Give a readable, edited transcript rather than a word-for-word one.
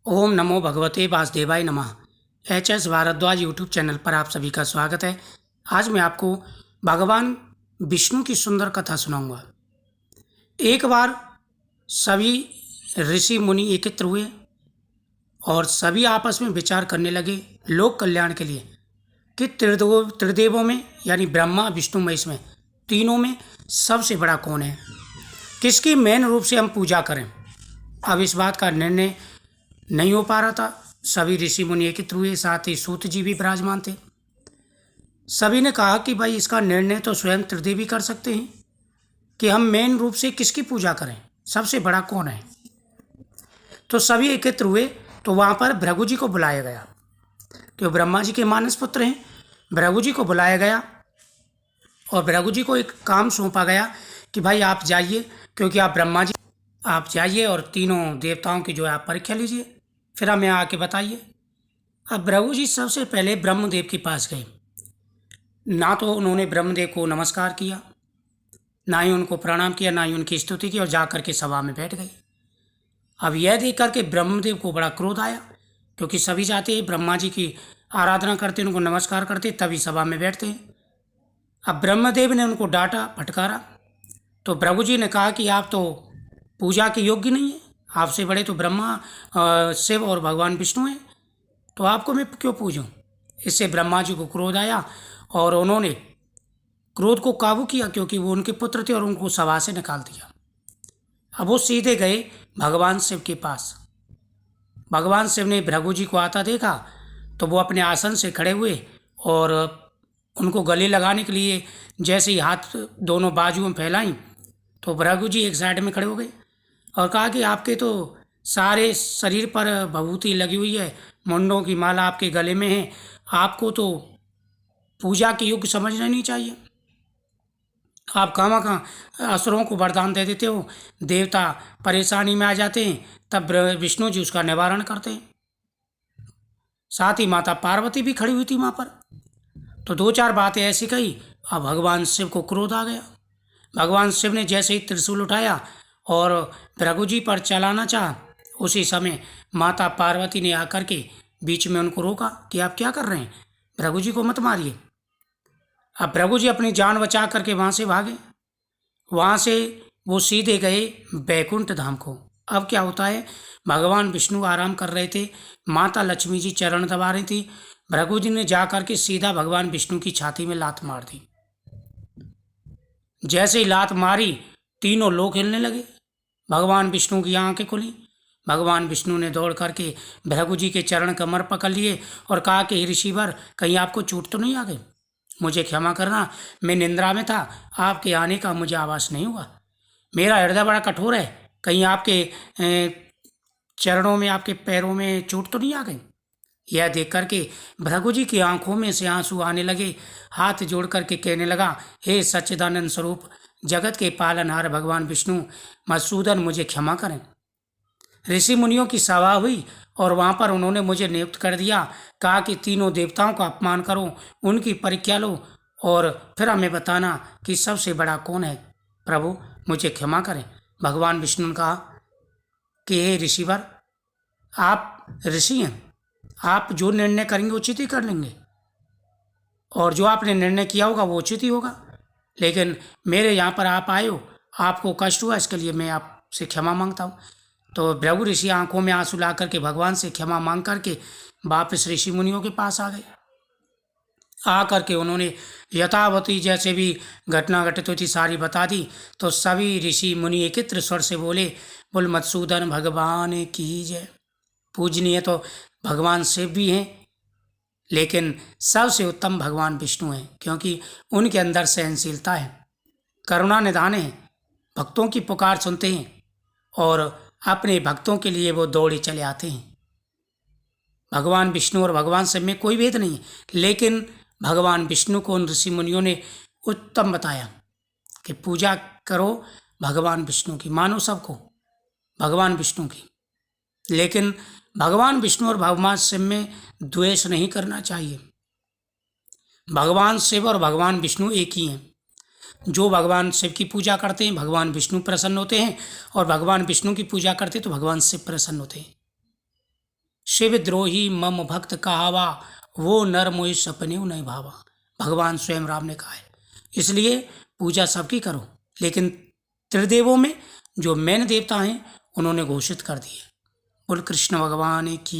ओम नमो भगवते वासुदेवाय नमः। HS भारद्वाज यूट्यूब चैनल पर आप सभी का स्वागत है। आज मैं आपको भगवान विष्णु की सुंदर कथा सुनाऊंगा। एक बार सभी ऋषि मुनि एकत्र हुए और सभी आपस में विचार करने लगे लोक कल्याण के लिए कि त्रिदेवों में यानी ब्रह्मा विष्णु महेश में तीनों में सबसे बड़ा कौन है, किसकी मेन रूप से हम पूजा करें। अब इस बात का निर्णय नहीं हो पा रहा था। सभी ऋषि मुनि एकत्र हुए, साथ ही सूत जी भी विराजमान थे। सभी ने कहा कि भाई इसका निर्णय तो स्वयं त्रिदेवी कर सकते हैं कि हम मेन रूप से किसकी पूजा करें, सबसे बड़ा कौन है। तो सभी एकत्र हुए तो वहाँ पर भृगु जी को बुलाया गया कि वो ब्रह्मा जी के मानस पुत्र हैं। भृगु जी को बुलाया गया और भृगु जी को एक काम सौंपा गया कि भाई आप जाइए, क्योंकि आप ब्रह्मा जी, आप जाइए और तीनों देवताओं की जो है आप परीक्षा लीजिए, फिर हमें आके बताइए। अब भृगु जी सबसे पहले ब्रह्मदेव के पास गए। ना तो उन्होंने ब्रह्मदेव को नमस्कार किया, ना ही उनको प्रणाम किया, ना ही उनकी स्तुति की, और जाकर के सभा में बैठ गए। अब यह देख करके ब्रह्मदेव को बड़ा क्रोध आया, क्योंकि सभी चाहते हैं ब्रह्मा जी की आराधना करते, उनको नमस्कार करते, तभी सभा में बैठते हैं। अब ब्रह्मदेव ने उनको डांटा फटकारा तो भृगु जी ने कहा कि आप तो पूजा के योग्य नहीं है, आपसे बड़े तो ब्रह्मा, शिव और भगवान विष्णु हैं, तो आपको मैं क्यों पूजूं। इससे ब्रह्मा जी को क्रोध आया और उन्होंने क्रोध को काबू किया, क्योंकि वो उनके पुत्र थे, और उनको सभा से निकाल दिया। अब वो सीधे गए भगवान शिव के पास। भगवान शिव ने भृगु जी को आता देखा तो वो अपने आसन से खड़े हुए और उनको गले लगाने के लिए जैसे ही हाथ दोनों बाजुओं में फैलाई तो भृगु जी एक साइड में खड़े हो गए और कहा कि आपके तो सारे शरीर पर भभूति लगी हुई है, मुंडों की माला आपके गले में है, आपको तो पूजा के योग्य समझना नहीं चाहिए। आप कहाँ असुरों को वरदान दे देते हो, देवता परेशानी में आ जाते हैं तब विष्णु जी उसका निवारण करते हैं। साथ ही माता पार्वती भी खड़ी हुई थी वहाँ पर। तो दो चार बातें ऐसी कही। अब भगवान शिव को क्रोध आ गया। भगवान शिव ने जैसे ही त्रिशूल उठाया और भृगु जी पर चलाना चाहा, उसी समय माता पार्वती ने आकर के बीच में उनको रोका कि आप क्या कर रहे हैं, भृगु जी को मत मारिए। अब भृगु जी अपनी जान बचा करके वहाँ से भागे। वहाँ से वो सीधे गए बैकुंठ धाम को। अब क्या होता है, भगवान विष्णु आराम कर रहे थे, माता लक्ष्मी जी चरण दबा रही थी। भृगु जी ने जा करके सीधा भगवान विष्णु की छाती में लात मार दी। जैसे ही लात मारी तीनों लोग हिलने लगे। भगवान विष्णु की आंखें खुली। भगवान विष्णु ने दौड़ करके भृगु जी के चरण कमर पकड़ लिए और कहा कि ऋषिवर, कहीं आपको चोट तो नहीं आ गई, मुझे क्षमा करना, मैं निंद्रा में था, आपके आने का मुझे आभास नहीं हुआ, मेरा हृदय बड़ा कठोर है, कहीं आपके चरणों में, आपके पैरों में चोट तो नहीं आ गई। यह देख करके भृगु जी की आंखों में से आंसू आने लगे। हाथ जोड़ करके कहने लगा, हे सच्चिदानंद स्वरूप, जगत के पालनहार भगवान विष्णु, मधुसूदन, मुझे क्षमा करें। ऋषि मुनियों की सभा हुई और वहाँ पर उन्होंने मुझे नियुक्त कर दिया, कहा कि तीनों देवताओं का अपमान करो, उनकी परीक्षा लो और फिर हमें बताना कि सबसे बड़ा कौन है। प्रभु मुझे क्षमा करें। भगवान विष्णु ने कहा कि हे ऋषिवर, आप ऋषि हैं, आप जो निर्णय करेंगे उचित ही कर लेंगे, और जो आपने निर्णय किया होगा वो उचित ही होगा, लेकिन मेरे यहाँ पर आप आए हो, आपको कष्ट हुआ, इसके लिए मैं आपसे क्षमा मांगता हूँ। तो भृगु ऋषि आंखों में आंसू ला करके भगवान से क्षमा मांग करके वापस ऋषि मुनियों के पास आ गए। आ करके उन्होंने यथावती जैसे भी घटना घटित हुई थी सारी बता दी। तो सभी ऋषि मुनि एकत्र स्वर से बोले, बोल मधुसूदन भगवान की जय। पूजनीय तो भगवान शिव भी हैं, लेकिन सबसे उत्तम भगवान विष्णु हैं, क्योंकि उनके अंदर सहनशीलता है, करुणा निधान है, भक्तों की पुकार सुनते हैं और अपने भक्तों के लिए वो दौड़े चले आते हैं। भगवान विष्णु और भगवान शिव में कोई भेद नहीं, लेकिन भगवान विष्णु को उन ऋषि मुनियों ने उत्तम बताया कि पूजा करो भगवान विष्णु की, मानो सबको भगवान विष्णु की, लेकिन भगवान विष्णु और भगवान शिव में द्वेष नहीं करना चाहिए। भगवान शिव और भगवान विष्णु एक ही हैं। जो भगवान शिव की पूजा करते हैं भगवान विष्णु प्रसन्न होते हैं, और भगवान विष्णु की पूजा करते हैं तो भगवान शिव प्रसन्न होते हैं। शिवद्रोही मम भक्त कहावा, वो नर मोहि सपने नहीं भावा। भगवान स्वयं राम ने कहा है। इसलिए पूजा सबकी करो, लेकिन त्रिदेवों में जो मेन देवता हैं उन्होंने घोषित कर दिए। बोल कृष्ण भगवान की।